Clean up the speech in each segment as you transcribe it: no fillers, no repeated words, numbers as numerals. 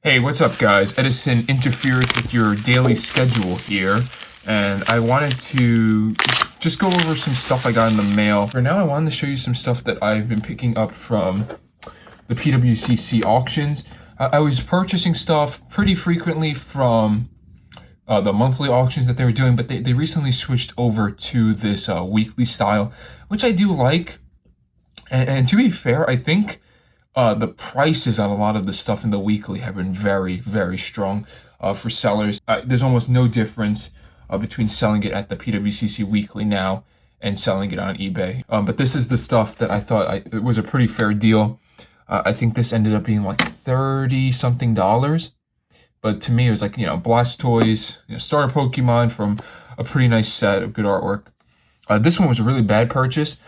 Hey, what's up guys? Edison interferes with your daily schedule here, and I wanted to just go over some stuff I got in the mail. For now, I wanted to show you some stuff that I've been picking up from the PWCC auctions. I was purchasing stuff pretty frequently from the monthly auctions that they were doing, but they recently switched over to this weekly style, which I do like. And to be fair, I think the prices on a lot of the stuff in the weekly have been very, very strong for sellers. There's almost no difference between selling it at the PWCC weekly now and selling it on eBay. But this is the stuff that I thought it was a pretty fair deal. I think this ended up being like $30-something. But to me, it was like, Blastoise, starter Pokemon from a pretty nice set of good artwork. This one was a really bad purchase.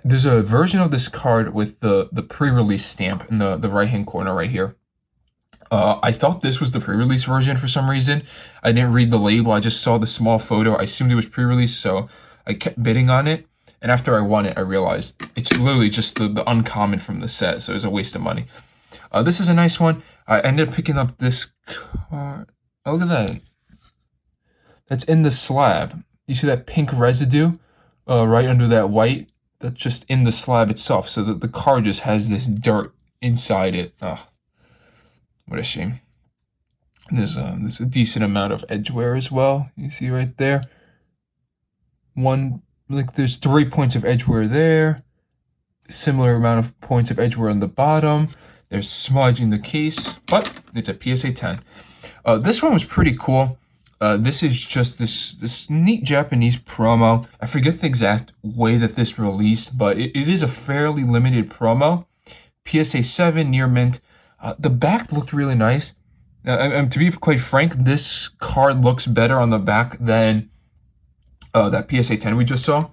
There's a version of this card with the pre-release stamp in the right-hand corner right here. I thought this was the pre-release version for some reason. I didn't read the label. I just saw the small photo. I assumed it was pre-release, so I kept bidding on it. And after I won it, I realized it's literally just the uncommon from the set, so it was a waste of money. This is a nice one. I ended up picking up this card. Oh, look at that. That's in the slab. You see that pink residue right under that white? That's just in the slab itself, so that the card just has this dirt inside it. Oh, what a shame. There's a decent amount of edge wear as well. You see right there. There's 3 points of edge wear there. Similar amount of points of edge wear on the bottom. There's smudge in the case, but it's a PSA 10. This one was pretty cool. This is just this neat Japanese promo. I forget the exact way that this released, but it is a fairly limited promo. PSA 7 near mint. The back looked really nice. And to be quite frank, this card looks better on the back than that PSA 10 we just saw.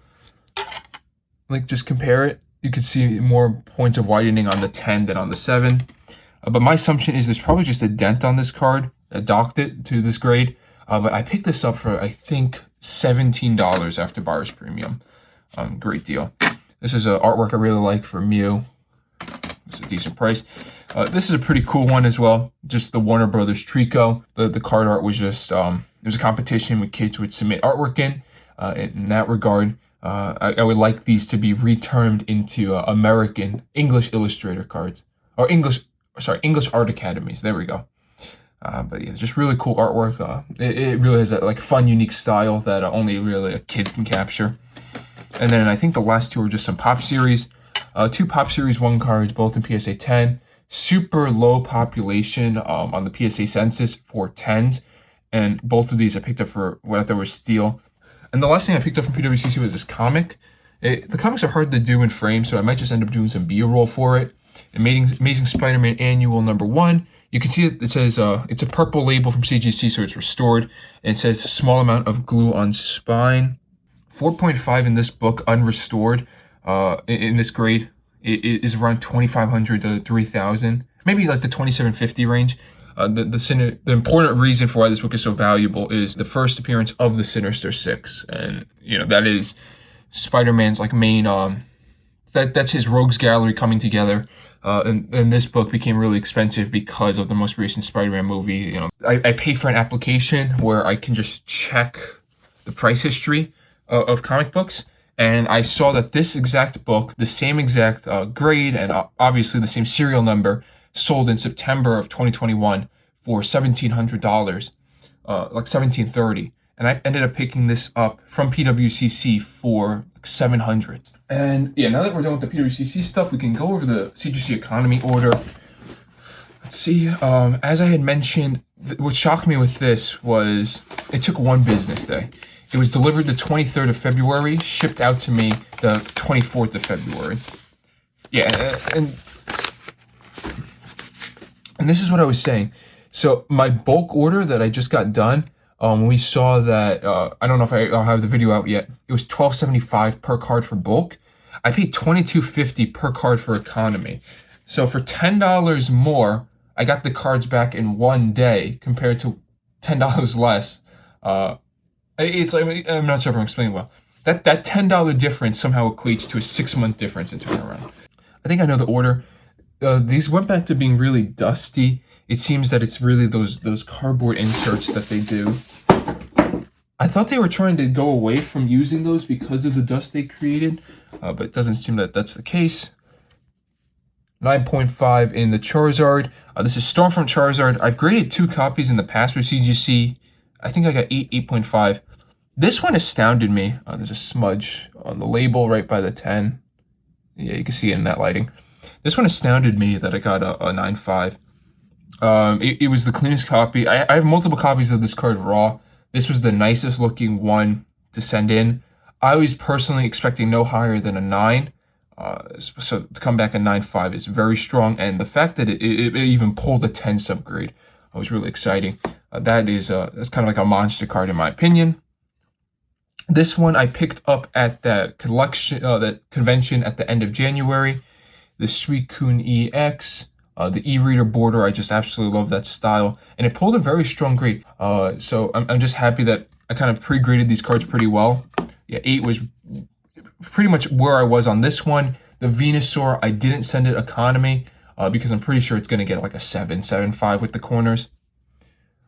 Like, just compare it. You could see more points of widening on the 10 than on the 7. But my assumption is there's probably just a dent on this card that docked it to this grade. But I picked this up for, I think, $17 after buyer's premium. Great deal. This is an artwork I really like for Mew. It's a decent price. This is a pretty cool one as well. Just the Warner Brothers Trico. The card art was just, it was a competition with kids would submit artwork in. In that regard, I would like these to be returned into American English Illustrator cards. Or English Art Academies. There we go. But yeah, just really cool artwork. It really has that fun, unique style that only really a kid can capture. And then I think the last two are just some Pop Series. 2 Pop Series 1 cards, both in PSA 10. Super low population on the PSA census for 10s. And both of these I picked up for what I thought was steal. And the last thing I picked up from PWCC was this comic. The comics are hard to do in frame, so I might just end up doing some B-roll for it. Amazing Spider-Man Annual #1. You can see it says, it's a purple label from CGC, so it's restored. And it says small amount of glue on spine. 4.5 in this book, unrestored. In this grade, it is around 2,500 to 3,000. Maybe like the 2,750 range. The important reason for why this book is so valuable is the first appearance of the Sinister Six. And, that is Spider-Man's main, that's his rogues gallery coming together. And this book became really expensive because of the most recent Spider-Man movie. I paid for an application where I can just check the price history of comic books. And I saw that this exact book, the same exact grade, and obviously the same serial number, sold in September of 2021 for $1,700, like $1,730. And I ended up picking this up from PWCC for $700. And yeah, now that we're done with the PWCC stuff, we can go over the CGC economy order. Let's see, as I had mentioned, what shocked me with this was it took 1 business day. It was delivered the 23rd of February, shipped out to me the 24th of February. Yeah, and this is what I was saying. So my bulk order that I just got done, we saw that, I don't know if I'll have the video out yet. It was $12.75 per card for bulk. I paid $22.50 per card for economy. So for $10 more, I got the cards back in 1 day compared to $10 less. It's like, I'm not sure if I'm explaining well. That $10 difference somehow equates to a 6-month difference in turnaround. I think I know the order. These went back to being really dusty it seems that it's really those cardboard inserts that they do. I thought they were trying to go away from using those because of the dust they created, but it doesn't seem that that's the case. 9.5 in the Charizard. This is Stormfront Charizard. I've graded 2 copies in the past for CGC. I think I got 8.5. This one astounded me. There's a smudge on the label right by the 10. Yeah, you can see it in that lighting. This one astounded me that I got a 9.5. It was the cleanest copy. I have multiple copies of this card raw. This was the nicest looking one to send in. I was personally expecting no higher than a 9. So to come back at 9.5 is very strong. And the fact that it even pulled a 10 subgrade was really exciting. That's kind of like a monster card in my opinion. This one I picked up at that convention at the end of January. The Suicune EX. The e-reader border, I just absolutely love that style. And it pulled a very strong grade. So I'm just happy that I kind of pre-graded these cards pretty well. Yeah, 8 was pretty much where I was on this one. The Venusaur, I didn't send it economy because I'm pretty sure it's going to get like a 7.5 with the corners.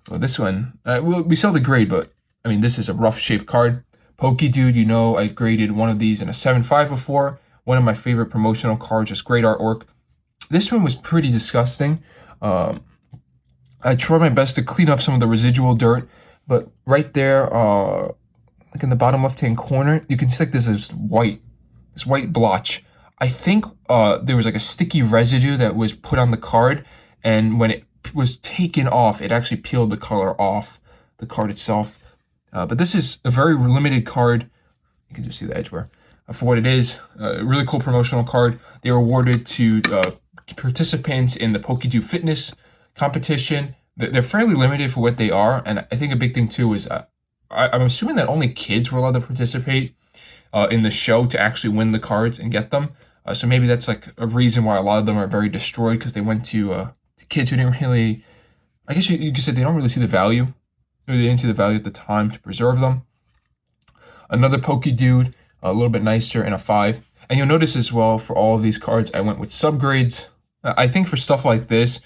Well, this one, we saw the grade, but I mean, this is a rough shaped card. Pokedude, you know, I've graded one of these in a 7.5 before. One of my favorite promotional cards, just great artwork. This one was pretty disgusting. I tried my best to clean up some of the residual dirt, but right there, like in the bottom left-hand corner, you can see like this white blotch. I think there was like a sticky residue that was put on the card, and when it was taken off, it actually peeled the color off the card itself. But this is a very limited card. You can just see the edgeware. For what it is, a really cool promotional card. They were awarded to participants in the Pokedude Fitness competition. They're fairly limited for what they are, and I think a big thing too is I'm assuming that only kids were allowed to participate in the show to actually win the cards and get them. So maybe that's like a reason why a lot of them are very destroyed, because they went to kids who didn't really, I guess you could say they don't really see the value, or they didn't see the value at the time to preserve them. Another Pokedude, a little bit nicer, and a 5. And you'll notice as well, for all of these cards, I went with subgrades. I think for stuff like this,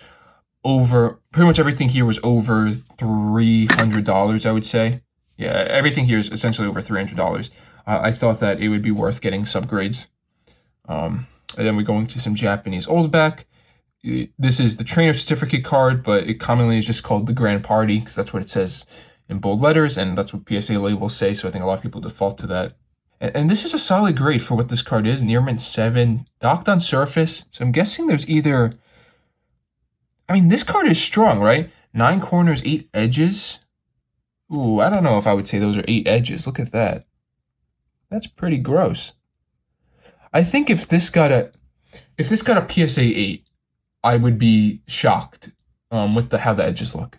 pretty much everything here was over $300, I would say. Yeah, everything here is essentially over $300. I thought that it would be worth getting subgrades. And then we're going to some Japanese old back. This is the trainer certificate card, but it commonly is just called the Grand Party, because that's what it says in bold letters, and that's what P.S.A. labels say, so I think a lot of people default to that. And this is a solid grade for what this card is. Near mint 7, docked on surface. So I'm guessing there's either... I mean, this card is strong, right? 9 corners, 8 edges. Ooh, I don't know if I would say those are 8 edges. Look at that. That's pretty gross. I think if this got a PSA 8, I would be shocked with how the edges look.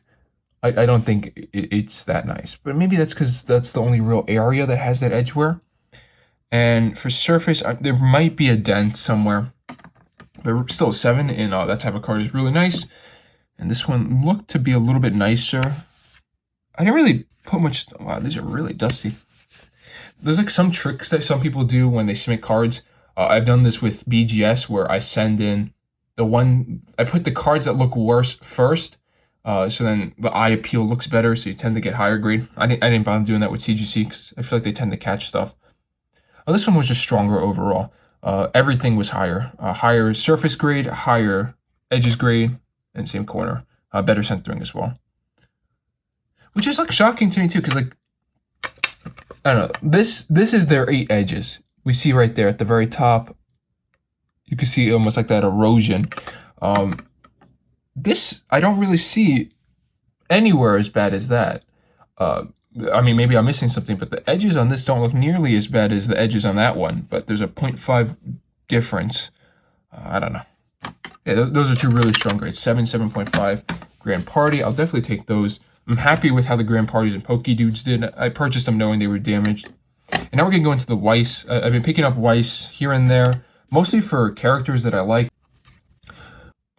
I don't think it's that nice. But maybe that's because that's the only real area that has that edgeware. And for surface, there might be a dent somewhere. But still, 7 in that type of card is really nice. And this one looked to be a little bit nicer. I didn't really put much... Wow, these are really dusty. There's like some tricks that some people do when they submit cards. I've done this with BGS, where I send in I put the cards that look worse first. So then the eye appeal looks better, so you tend to get higher grade. I didn't bother doing that with CGC, because I feel like they tend to catch stuff. This one was just stronger overall. Everything was higher. Higher surface grade, higher edges grade, and same corner. Better centering as well. Which is like shocking to me too, because like, I don't know, this is their 8 edges. We see right there at the very top, you can see almost like that erosion. This, I don't really see anywhere as bad as that. I mean, maybe I'm missing something, but the edges on this don't look nearly as bad as the edges on that one. But there's a 0.5 difference. I don't know. Yeah, those are 2 really strong grades. 7, 7.5, Grand Party. I'll definitely take those. I'm happy with how the Grand Parties and Pokedudes did. I purchased them knowing they were damaged. And now we're going to go into the Weiss. I've been picking up Weiss here and there, mostly for characters that I like.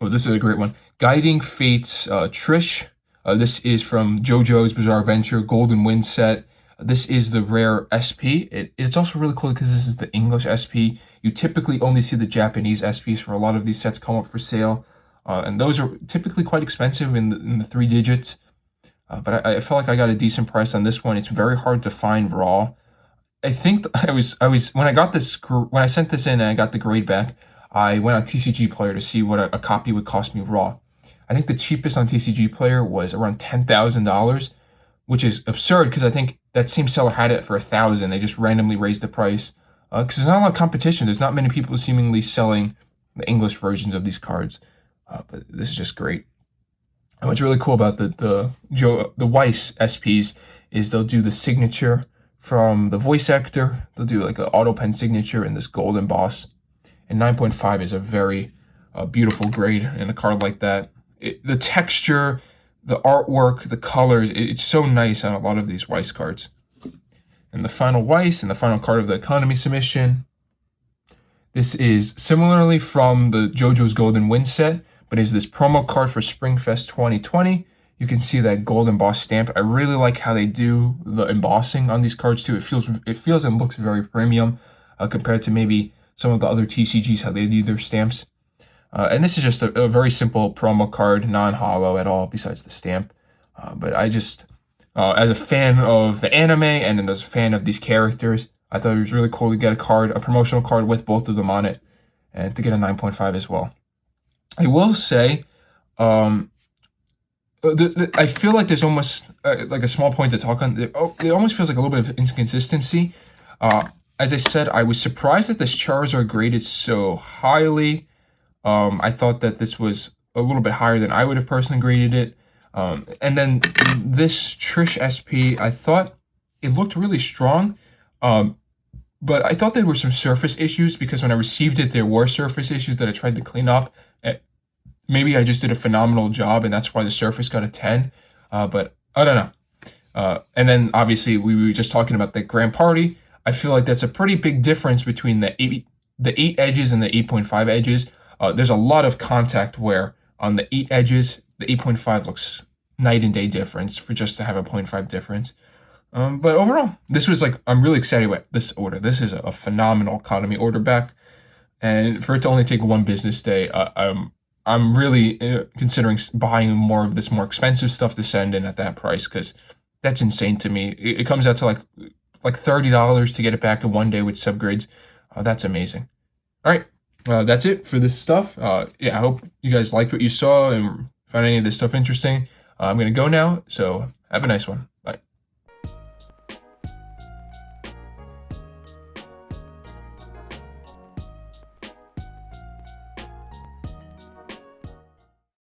Oh, this is a great one. Guiding Fates Trish. This is from JoJo's Bizarre Adventure Golden Wind set. This is the rare SP. It's also really cool because this is the English SP. You typically only see the Japanese SPs for a lot of these sets come up for sale. and those are typically quite expensive in the 3 digits. But I felt like I got a decent price on this one. It's very hard to find raw. I think I was when I got this when I sent this in and I got the grade back, I went on TCG Player to see what a copy would cost me raw. I think the cheapest on TCG Player was around $10,000, which is absurd because I think that same seller had it for $1,000. They just randomly raised the price because there's not a lot of competition. There's not many people seemingly selling the English versions of these cards, but this is just great. And what's really cool about the Weiss SPs is they'll do the signature from the voice actor. They'll do like an auto pen signature in this gold emboss. And 9.5 is a very beautiful grade in a card like that. The texture, the artwork, the colors, it's so nice on a lot of these Weiss cards. And the final Weiss and the final card of the economy submission. This is similarly from the JoJo's Golden Wind set, but is this promo card for Springfest 2020. You can see that gold embossed stamp. I really like how they do the embossing on these cards too. It feels and looks very premium compared to maybe some of the other TCGs, how they do their stamps. And this is just a very simple promo card, non-hollow at all, besides the stamp. But I just, as a fan of the anime and as a fan of these characters, I thought it was really cool to get a promotional card with both of them on it, and to get a 9.5 as well. I will say, I feel like there's almost like a small point to talk on. It almost feels like a little bit of inconsistency. As I said, I was surprised that this Charizard graded so highly. I thought that this was a little bit higher than I would have personally graded it. And then this Trish SP, I thought it looked really strong. But I thought there were some surface issues because when I received it, there were surface issues that I tried to clean up. Maybe I just did a phenomenal job and that's why the surface got a 10. But I don't know. And then obviously we were just talking about the Grand Party. I feel like that's a pretty big difference between the 8 edges and the 8.5 edges. There's a lot of contact where on the 8 edges, the 8.5 looks night and day difference for just to have a 0.5 difference. But overall, this was like, I'm really excited about this order. This is a phenomenal economy order back. And for it to only take 1 business day, I'm really considering buying more of this more expensive stuff to send in at that price because that's insane to me. It comes out to like $30 to get it back in 1 day with subgrades. That's amazing. All right, that's it for this stuff. Yeah, I hope you guys liked what you saw and found any of this stuff interesting. I'm going to go now, so have a nice one.